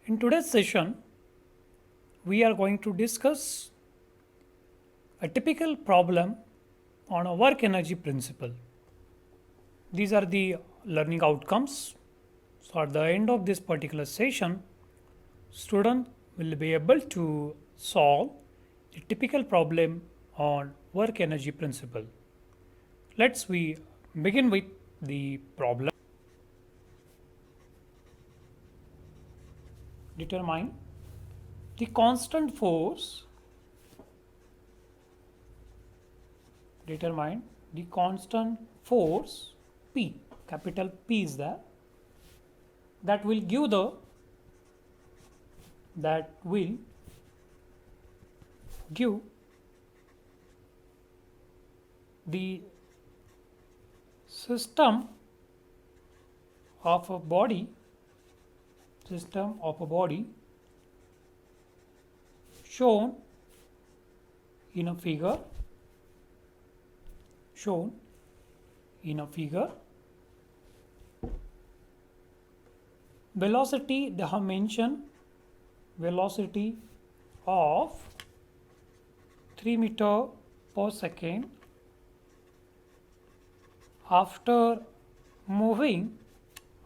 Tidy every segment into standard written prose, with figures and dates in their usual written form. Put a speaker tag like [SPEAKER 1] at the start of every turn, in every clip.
[SPEAKER 1] In today's session, we are going to discuss a typical problem on a work energy principle. These are the learning outcomes. So at the end of this particular session, student will be able to solve the typical problem on work energy principle. Let's we begin with the problem. Determine the constant force. Determine the constant force P, capital P is there, that will give the system of a body shown in a figure velocity. They have mentioned velocity of 3 meter per second after moving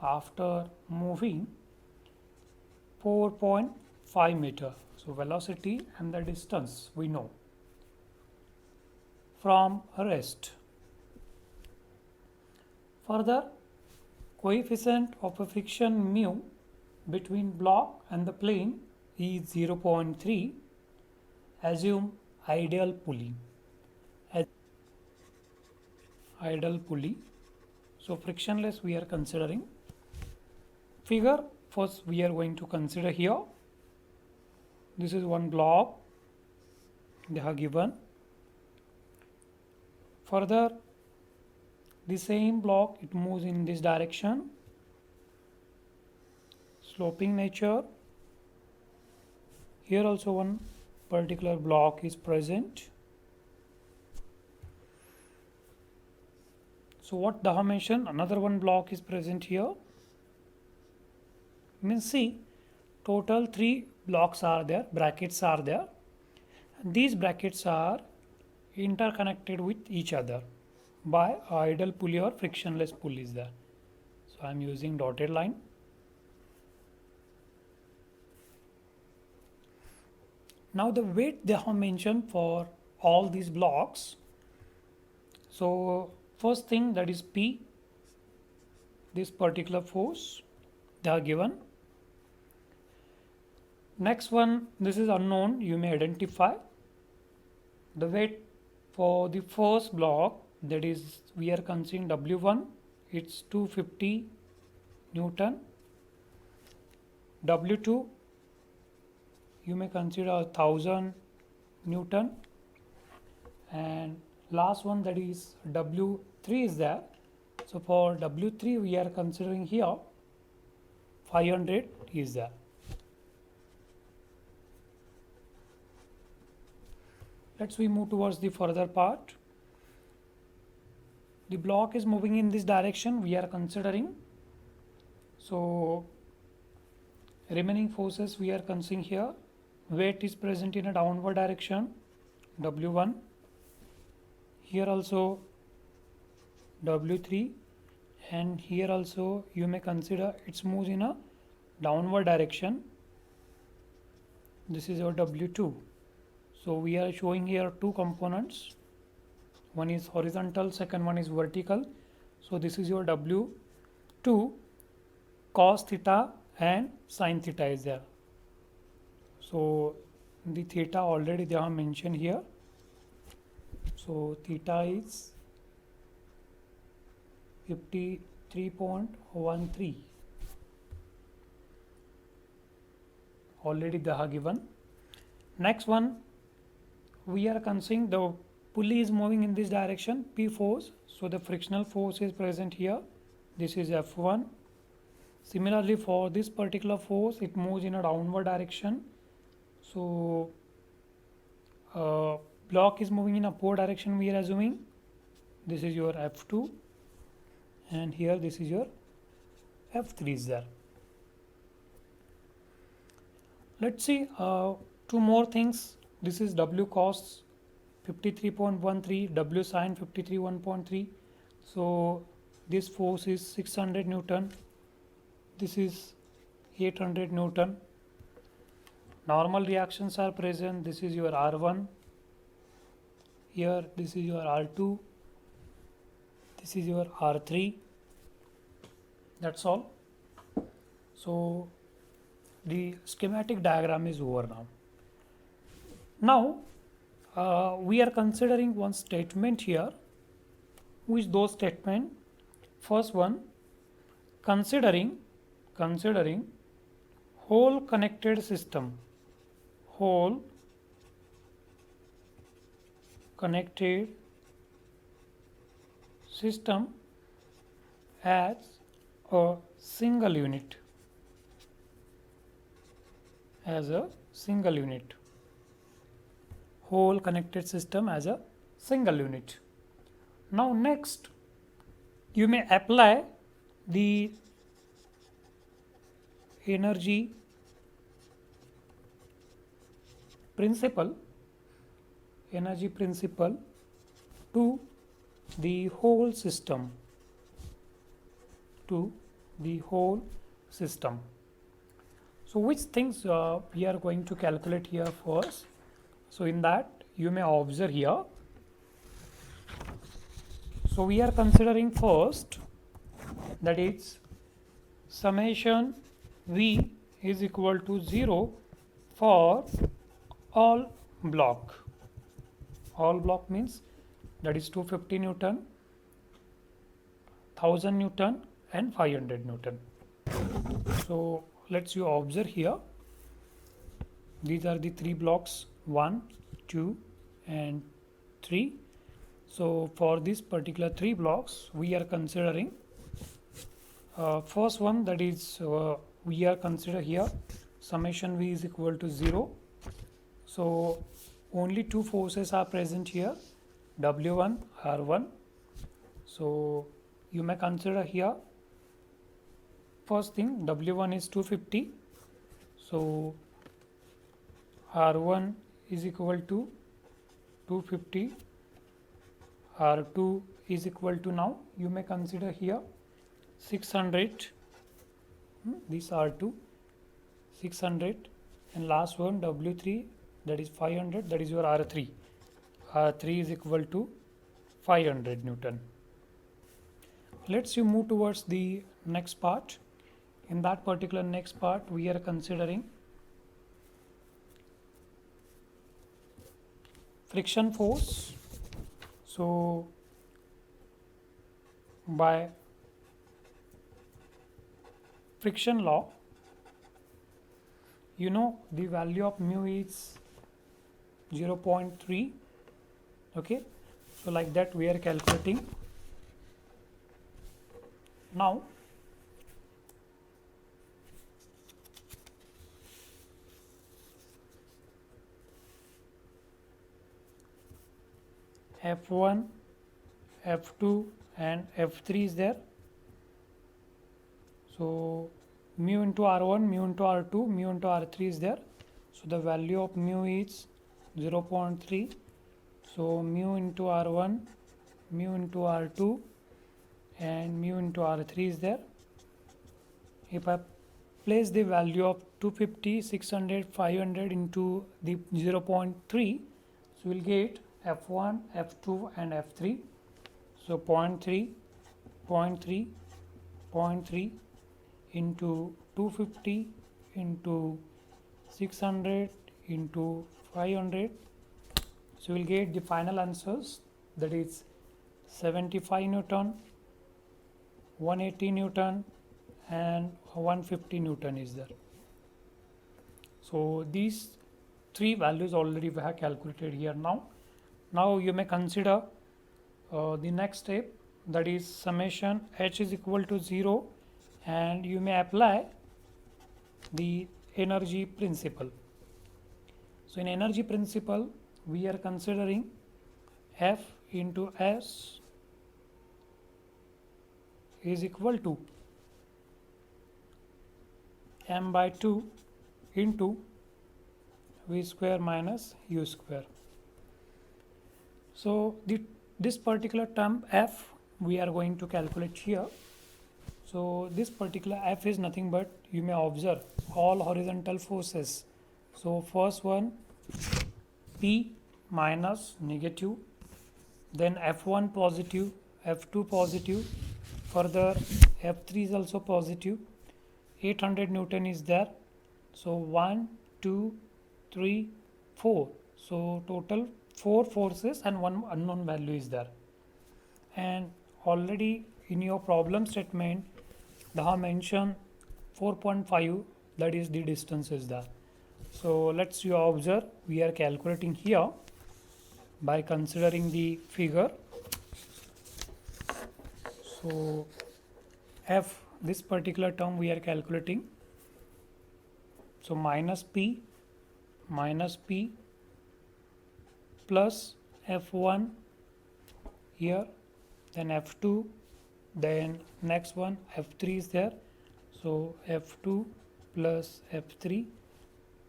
[SPEAKER 1] 4.5 meter. So velocity and the distance we know from rest. Further, coefficient of a friction mu between block and the plane is 0.3. Assume ideal pulley. So frictionless we are considering. Figure first we are going to consider here. This is one block they have given. Further, the same block it moves in this direction, sloping nature. Here also one particular block is present. So what they have mentioned, another one block is present here. Means see, total 3 blocks are there, brackets are there, and these brackets are interconnected with each other by ideal pulley or frictionless pulley is there. So I am using dotted line. Now the weight they have mentioned for all these blocks. So first thing, that is P, this particular force they are given. Next one, this is unknown, you may identify. The weight for the first block, that is we are considering W1, it's 250 Newton. W2 you may consider 1000 Newton, and last one, that is W3 is there. So for W3 we are considering here 500 is there. Let's we move towards the further part. The block is moving in this direction we are considering. So remaining forces we are considering here. Weight is present in a downward direction, W1. Here also W3, and here also you may consider it moves in a downward direction. This is your W2. So we are showing here 2 components. One is horizontal, second one is vertical. So this is your W2, cos theta and sin theta is there. So the theta already they have mentioned here. So theta is 53.13. Already they have given. Next one, we are considering the pulley is moving in this direction, P force. So the frictional force is present here. This is F1. Similarly, for this particular force, it moves in a downward direction. So block is moving in upward direction we are assuming. This is your F2, and here this is your F3 is there. Let's see two more things. This is W cos 53.13, W sin 53.1.3. So this force is 600 Newton. This is 800 Newton. Normal reactions are present. This is your R1. Here this is your R2. This is your R3. That's all. So the schematic diagram is over now. Now we are considering one statement here. Which those statement? First one, considering whole connected system, whole connected system as a single unit, whole connected system as a single unit. Now next, you may apply the energy principle to the whole system, So which things we are going to calculate here first? So in that you may observe here. So we are considering first, that is summation V is equal to 0 for all block. All block means that is 250 Newton, 1000 Newton and 500 Newton. So let's you observe here. These are the three blocks, 1, 2 and 3. So for this particular three blocks we are considering first one, that is we are consider here summation V is equal to 0. So only two forces are present here, W1, R1. So you may consider here first thing, W1 is 250. So R1 is equal to 250, R2 is equal to, now you may consider here 600, these R2 600, and last one W3, that is 500, that is your R3. R3 is equal to 500 Newton. Let's you move towards the next part. In that particular next part we are considering friction force. So by friction law, you know the value of mu is 0.3. Okay, so like that we are calculating. Now F1, F2 and F3 is there. So mu into R1, mu into R2, mu into R3 is there. So the value of mu is 0.3. So mu into R1, mu into R2 and mu into R3 is there. If I place the value of 250, 600, 500 into the 0.3, so we'll get F1, F2 and F3. So 0.3, 0.3, 0.3 into 250 into 600 into 500. So we'll get the final answers, that is 75 Newton, 180 Newton and 150 Newton is there. So these three values already we have calculated here. Now you may consider the next step, that is summation H is equal to 0, and you may apply the energy principle. So in energy principle we are considering F into S is equal to m by 2 into v square minus u square. So this particular term f we are going to calculate here. So this particular f is nothing but, you may observe, all horizontal forces. So first one P minus negative, then F1 positive, F2 positive, further F3 is also positive, 800 Newton is there. So 1, 2, 3, 4. So total 4 forces and one unknown value is there. And already in your problem statement they have mentioned 4.5, that is the distance is there. So let's you observe, we are calculating here by considering the figure. So f, this particular term we are calculating. So minus p plus f1 here, then f2, then next one f3 is there. So f2 plus f3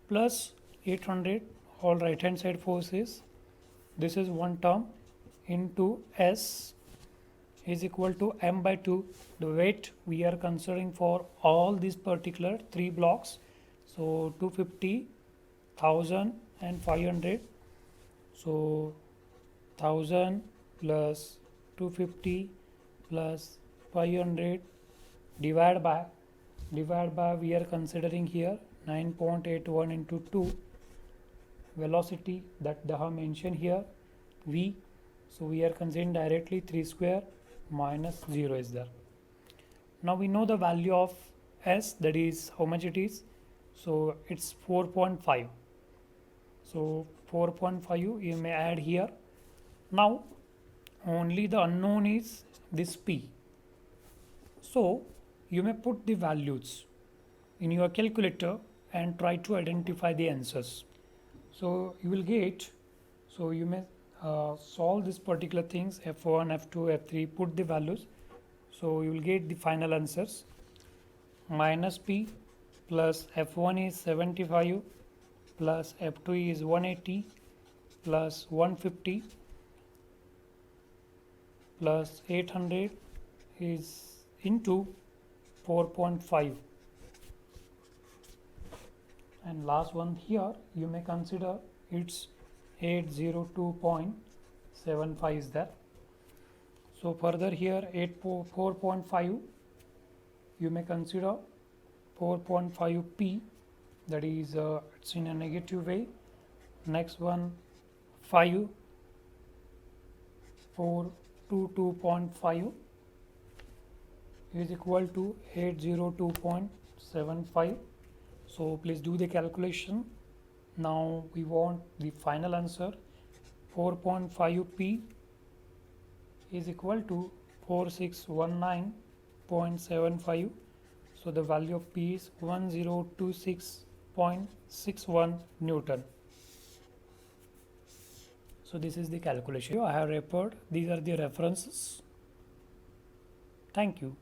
[SPEAKER 1] plus 800, all right hand side forces, this is one term, into s is equal to m by 2, the weight we are considering for all these particular 3 blocks. So 250, 1000 and 500. So 1000 plus 250 plus 500 divided by we are considering here 9.81 into 2, velocity that they have mentioned here v. So we are considering directly 3 square minus 0 is there. Now we know the value of s, that is how much it is. So it's 4.5. So 4.5 you may add here. Now only the unknown is this p. So you may put the values in your calculator and try to identify the answers. So you will get, so you may solve this particular things, f1, f2, f3, put the values. So you will get the final answers. Minus p plus f1 is 75 plus f2 is 180 plus 150 plus 800 is into 4.5. And last one here you may consider it's 802.75 is there. So further here 4.5 you may consider 4.5 p, that is it's in a negative way. Next one 5, 422.5 is equal to 802.75. So please do the calculation. Now we want the final answer. 4.5 p is equal to 4619.75. So the value of p is 1026.61 Newton. So this is the calculation I have referred. These are the references. Thank you.